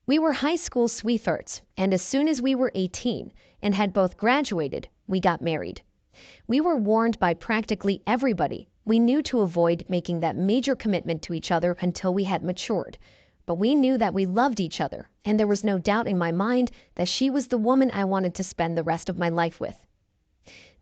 We were high school sweethearts, and as soon as we were 18 and had both graduated, we got married. We were warned by practically everybody. We knew to avoid making that major commitment to each other until we had matured. But we knew that we loved each other, and there was no doubt in my mind that she was the woman I wanted to spend the rest of my life with.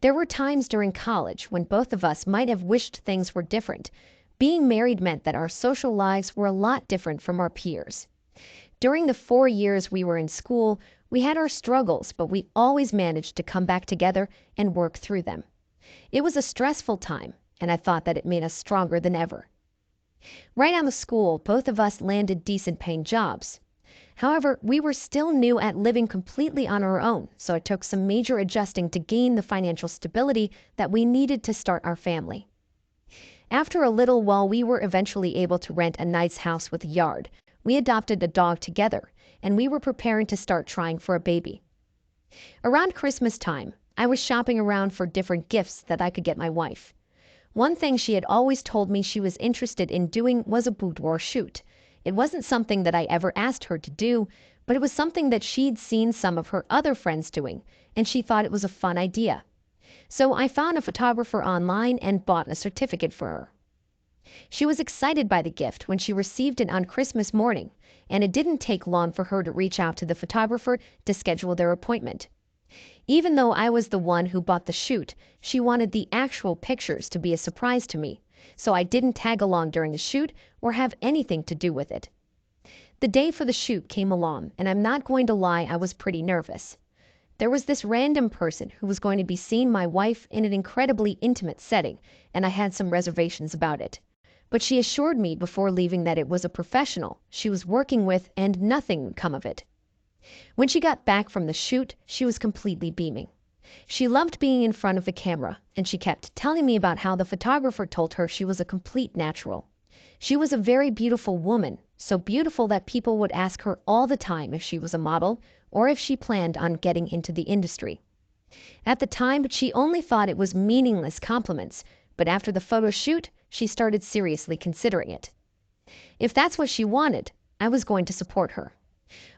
There were times during college when both of us might have wished things were different. Being married meant that our social lives were a lot different from our peers. During the 4 years we were in school, we had our struggles, but we always managed to come back together and work through them. It was a stressful time, and I thought that it made us stronger than ever. Right out of school, both of us landed decent paying jobs. However, we were still new at living completely on our own, so it took some major adjusting to gain the financial stability that we needed to start our family. After a little while, we were eventually able to rent a nice house with a yard. We adopted a dog together, and we were preparing to start trying for a baby. Around Christmas time, I was shopping around for different gifts that I could get my wife. One thing she had always told me she was interested in doing was a boudoir shoot. It wasn't something that I ever asked her to do, but it was something that she'd seen some of her other friends doing, and she thought it was a fun idea. So I found a photographer online and bought a certificate for her. She was excited by the gift when she received it on Christmas morning, and it didn't take long for her to reach out to the photographer to schedule their appointment. Even though I was the one who bought the shoot, she wanted the actual pictures to be a surprise to me, so I didn't tag along during the shoot or have anything to do with it. The day for the shoot came along, and I'm not going to lie, I was pretty nervous. There was this random person who was going to be seeing my wife in an incredibly intimate setting, and I had some reservations about it. But she assured me before leaving that it was a professional she was working with and nothing would come of it. When she got back from the shoot, she was completely beaming. She loved being in front of the camera, and she kept telling me about how the photographer told her she was a complete natural. She was a very beautiful woman, so beautiful that people would ask her all the time if she was a model or if she planned on getting into the industry. At the time, she only thought it was meaningless compliments, but after the photo shoot, she started seriously considering it. If that's what she wanted, I was going to support her.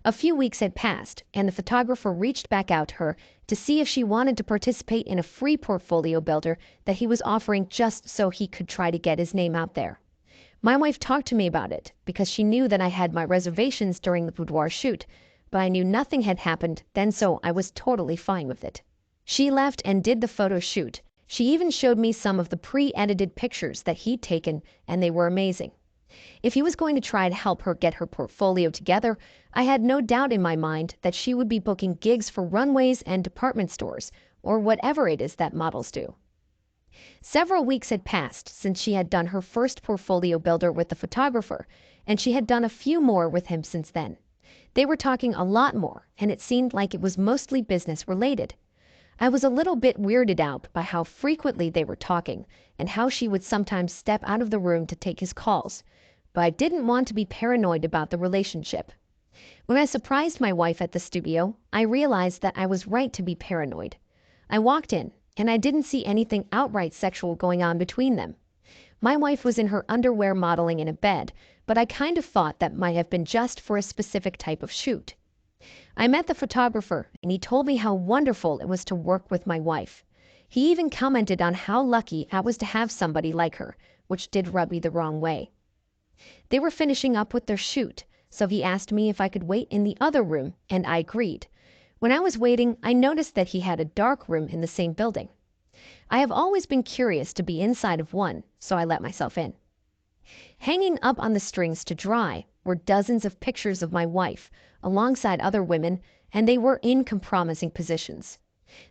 A few weeks had passed, and the photographer reached back out to her to see if she wanted to participate in a free portfolio builder that he was offering just so he could try to get his name out there. My wife talked to me about it because she knew that I had my reservations during the boudoir shoot, but I knew nothing had happened then, so I was totally fine with it. She left and did the photo shoot. She even showed me some of the pre-edited pictures that he'd taken, and they were amazing. If he was going to try to help her get her portfolio together, I had no doubt in my mind that she would be booking gigs for runways and department stores, or whatever it is that models do. Several weeks had passed since she had done her first portfolio builder with the photographer, and she had done a few more with him since then. They were talking a lot more, and it seemed like it was mostly business related. I was a little bit weirded out by how frequently they were talking, and how she would sometimes step out of the room to take his calls, but I didn't want to be paranoid about the relationship. When I surprised my wife at the studio, I realized that I was right to be paranoid. I walked in, and I didn't see anything outright sexual going on between them. My wife was in her underwear modeling in a bed, but I kind of thought that might have been just for a specific type of shoot. I met the photographer, and he told me how wonderful it was to work with my wife. He even commented on how lucky I was to have somebody like her, which did rub me the wrong way. They were finishing up with their shoot, so he asked me if I could wait in the other room, and I agreed. When I was waiting, I noticed that he had a dark room in the same building. I have always been curious to be inside of one, so I let myself in. Hanging up on the strings to dry were dozens of pictures of my wife, alongside other women, and they were in compromising positions.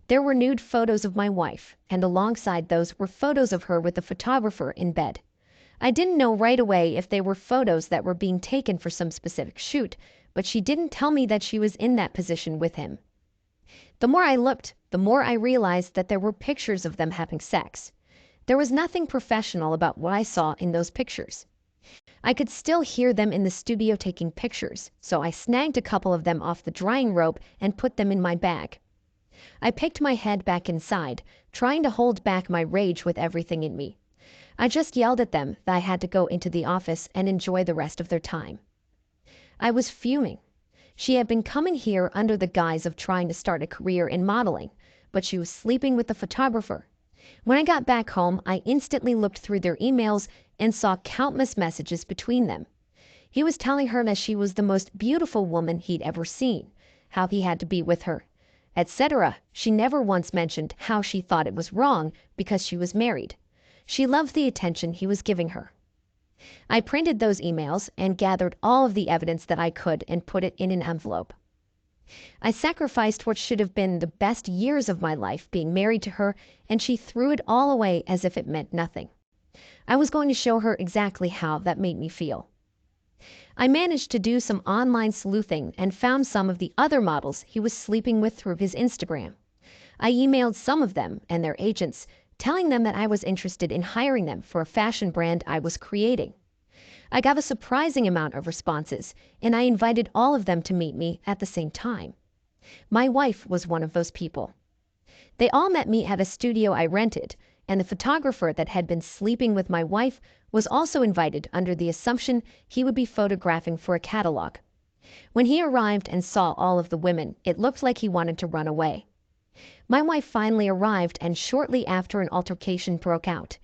There were nude photos of my wife, and alongside those were photos of her with the photographer in bed. I didn't know right away if they were photos that were being taken for some specific shoot, but she didn't tell me that she was in that position with him. The more I looked, the more I realized that there were pictures of them having sex. There was nothing professional about what I saw in those pictures. I could still hear them in the studio taking pictures, so I snagged a couple of them off the drying rope and put them in my bag. I picked my head back inside, trying to hold back my rage with everything in me. I just yelled at them that I had to go into the office and enjoy the rest of their time. I was fuming. She had been coming here under the guise of trying to start a career in modeling, but she was sleeping with the photographer. When I got back home, I instantly looked through their emails and saw countless messages between them. He was telling her that she was the most beautiful woman he'd ever seen, how he had to be with her, etc. She never once mentioned how she thought it was wrong because she was married. She loved the attention he was giving her. I printed those emails and gathered all of the evidence that I could and put it in an envelope. I sacrificed what should have been the best years of my life being married to her, and she threw it all away as if it meant nothing. I was going to show her exactly how that made me feel. I managed to do some online sleuthing and found some of the other models he was sleeping with through his Instagram. I emailed some of them and their agents, telling them that I was interested in hiring them for a fashion brand I was creating. I got a surprising amount of responses, and I invited all of them to meet me at the same time. My wife was one of those people. They all met me at a studio I rented, and the photographer that had been sleeping with my wife was also invited under the assumption he would be photographing for a catalog. When he arrived and saw all of the women, it looked like he wanted to run away. My wife finally arrived, and shortly after an altercation broke out.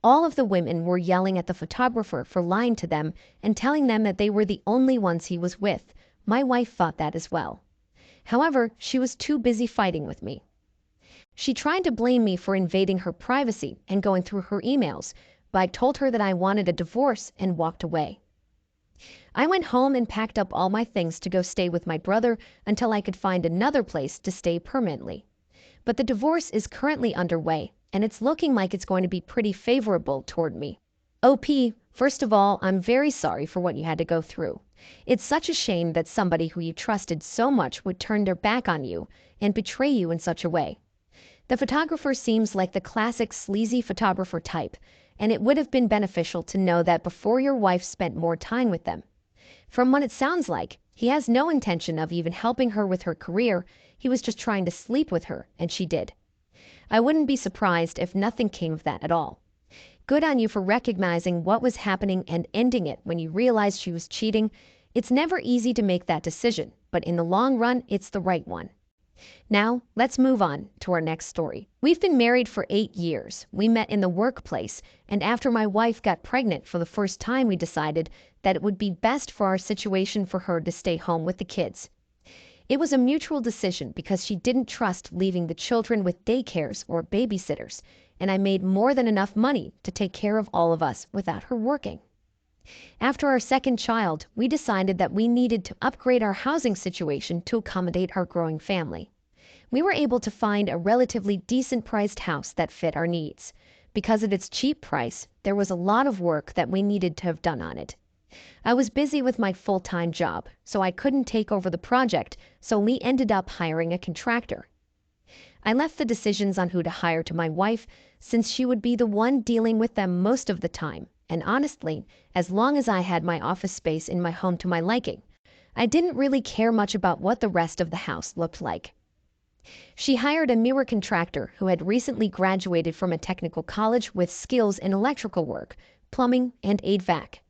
All of the women were yelling at the photographer for lying to them and telling them that they were the only ones he was with. My wife thought that as well. However, she was too busy fighting with me. She tried to blame me for invading her privacy and going through her emails, but I told her that I wanted a divorce and walked away. I went home and packed up all my things to go stay with my brother until I could find another place to stay permanently. But the divorce is currently underway, and it's looking like it's going to be pretty favorable toward me. OP, first of all, I'm very sorry for what you had to go through. It's such a shame that somebody who you trusted so much would turn their back on you and betray you in such a way. The photographer seems like the classic sleazy photographer type, and it would have been beneficial to know that before your wife spent more time with them. From what it sounds like, he has no intention of even helping her with her career. He was just trying to sleep with her, and she did. I wouldn't be surprised if nothing came of that at all. Good on you for recognizing what was happening and ending it when you realized she was cheating. It's never easy to make that decision, but in the long run, it's the right one. Now, let's move on to our next story. We've been married for 8 years. We met in the workplace, and after my wife got pregnant for the first time, we decided that it would be best for our situation for her to stay home with the kids. It was a mutual decision because she didn't trust leaving the children with daycares or babysitters, and I made more than enough money to take care of all of us without her working. After our second child, we decided that we needed to upgrade our housing situation to accommodate our growing family. We were able to find a relatively decent-priced house that fit our needs. Because of its cheap price, there was a lot of work that we needed to have done on it. I was busy with my full-time job, so I couldn't take over the project, so we ended up hiring a contractor. I left the decisions on who to hire to my wife, since she would be the one dealing with them most of the time, and honestly, as long as I had my office space in my home to my liking, I didn't really care much about what the rest of the house looked like. She hired a newer contractor who had recently graduated from a technical college with skills in electrical work, plumbing, and HVAC.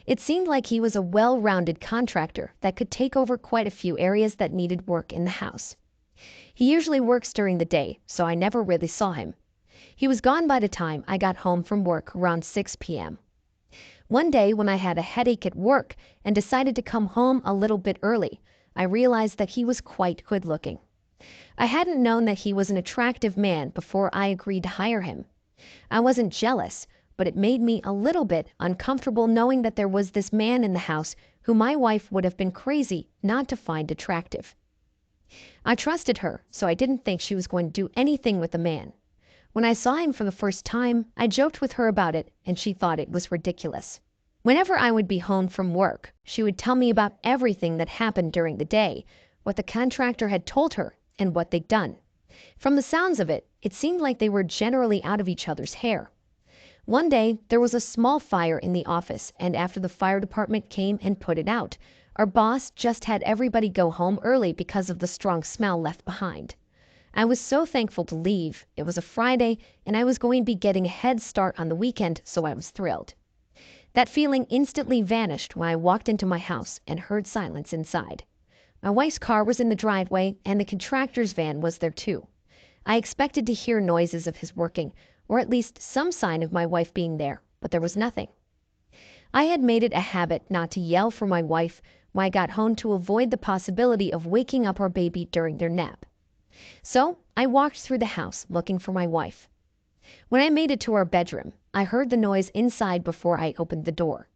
It seemed like he was a well-rounded contractor that could take over quite a few areas that needed work in the house. He usually works during the day, so I never really saw him. He was gone by the time I got home from work around 6 p.m. One day when I had a headache at work and decided to come home a little bit early, I realized that he was quite good-looking. I hadn't known that he was an attractive man before I agreed to hire him. I wasn't jealous, but it made me a little bit uncomfortable knowing that there was this man in the house who my wife would have been crazy not to find attractive. I trusted her, so I didn't think she was going to do anything with the man. When I saw him for the first time, I joked with her about it, and she thought it was ridiculous. Whenever I would be home from work, she would tell me about everything that happened during the day, what the contractor had told her, and what they'd done. From the sounds of it, it seemed like they were generally out of each other's hair. One day, there was a small fire in the office, and after the fire department came and put it out, our boss just had everybody go home early because of the strong smell left behind. I was so thankful to leave. It was a Friday, and I was going to be getting a head start on the weekend, so I was thrilled. That feeling instantly vanished when I walked into my house and heard silence inside. My wife's car was in the driveway, and the contractor's van was there too. I expected to hear noises of his working, or at least some sign of my wife being there, but there was nothing. I had made it a habit not to yell for my wife when I got home to avoid the possibility of waking up our baby during their nap. So I walked through the house looking for my wife. When I made it to our bedroom, I heard the noise inside before I opened the door.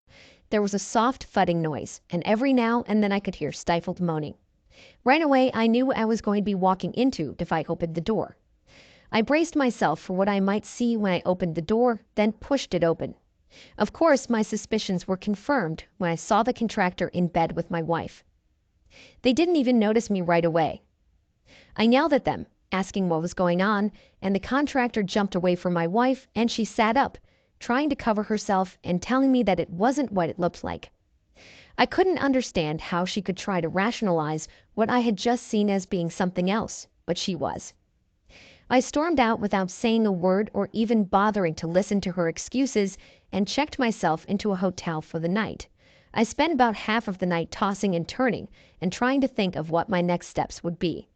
There was a soft thudding noise, and every now and then I could hear stifled moaning. Right away, I knew what I was going to be walking into if I opened the door. I braced myself for what I might see when I opened the door, then pushed it open. Of course, my suspicions were confirmed when I saw the contractor in bed with my wife. They didn't even notice me right away. I yelled at them, asking what was going on, and the contractor jumped away from my wife and she sat up, trying to cover herself and telling me that it wasn't what it looked like. I couldn't understand how she could try to rationalize what I had just seen as being something else, but she was. I stormed out without saying a word or even bothering to listen to her excuses and checked myself into a hotel for the night. I spent about half of the night tossing and turning and trying to think of what my next steps would be.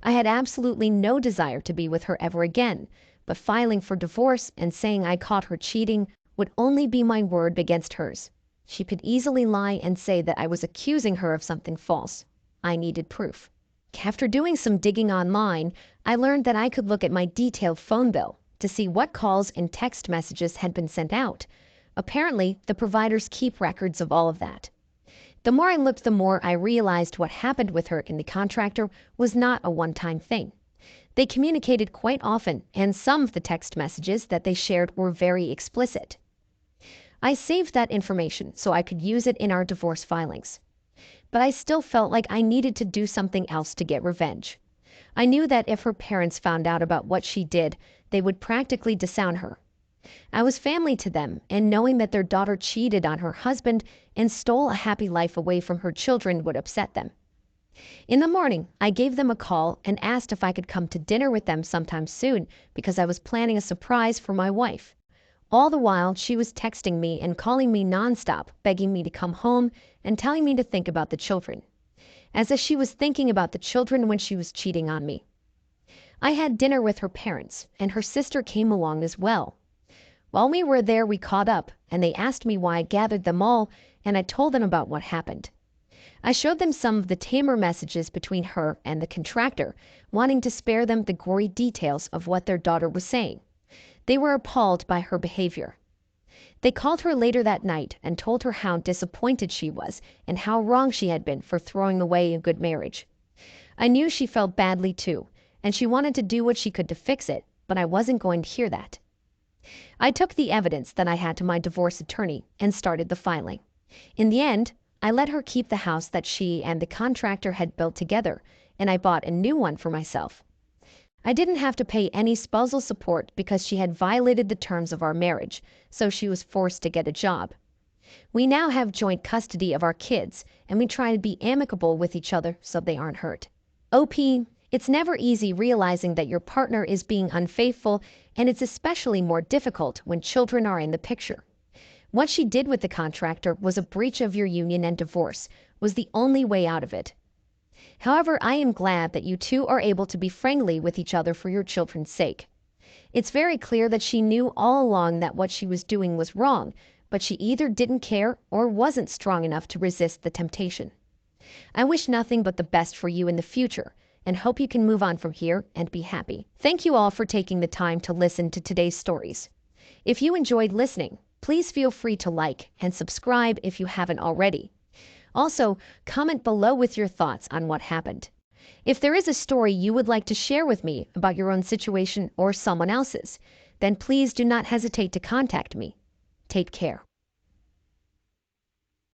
I had absolutely no desire to be with her ever again, but filing for divorce and saying I caught her cheating would only be my word against hers. She could easily lie and say that I was accusing her of something false. I needed proof. After doing some digging online, I learned that I could look at my detailed phone bill to see what calls and text messages had been sent out. Apparently, the providers keep records of all of that. The more I looked, the more I realized what happened with her and the contractor was not a one-time thing. They communicated quite often, and some of the text messages that they shared were very explicit. I saved that information so I could use it in our divorce filings. But I still felt like I needed to do something else to get revenge. I knew that if her parents found out about what she did, they would practically disown her. I was family to them, and knowing that their daughter cheated on her husband and stole a happy life away from her children would upset them. In the morning, I gave them a call and asked if I could come to dinner with them sometime soon because I was planning a surprise for my wife. All the while, she was texting me and calling me nonstop, begging me to come home and telling me to think about the children, as if she was thinking about the children when she was cheating on me. I had dinner with her parents, and her sister came along as well. While we were there, we caught up, and they asked me why I gathered them all, and I told them about what happened. I showed them some of the tamer messages between her and the contractor, wanting to spare them the gory details of what their daughter was saying. They were appalled by her behavior. They called her later that night and told her how disappointed she was and how wrong she had been for throwing away a good marriage. I knew she felt badly too, and she wanted to do what she could to fix it, but I wasn't going to hear that. I took the evidence that I had to my divorce attorney and started the filing. In the end, I let her keep the house that she and the contractor had built together, and I bought a new one for myself. I didn't have to pay any spousal support because she had violated the terms of our marriage, so she was forced to get a job. We now have joint custody of our kids, and we try to be amicable with each other so they aren't hurt. OP, it's never easy realizing that your partner is being unfaithful, and it's especially more difficult when children are in the picture. What she did with the contractor was a breach of your union, and divorce was the only way out of it. However, I am glad that you two are able to be friendly with each other for your children's sake. It's very clear that she knew all along that what she was doing was wrong, but she either didn't care or wasn't strong enough to resist the temptation. I wish nothing but the best for you in the future, and hope you can move on from here and be happy. Thank you all for taking the time to listen to today's stories. If you enjoyed listening, please feel free to like and subscribe if you haven't already. Also, comment below with your thoughts on what happened. If there is a story you would like to share with me about your own situation or someone else's, then please do not hesitate to contact me. Take care.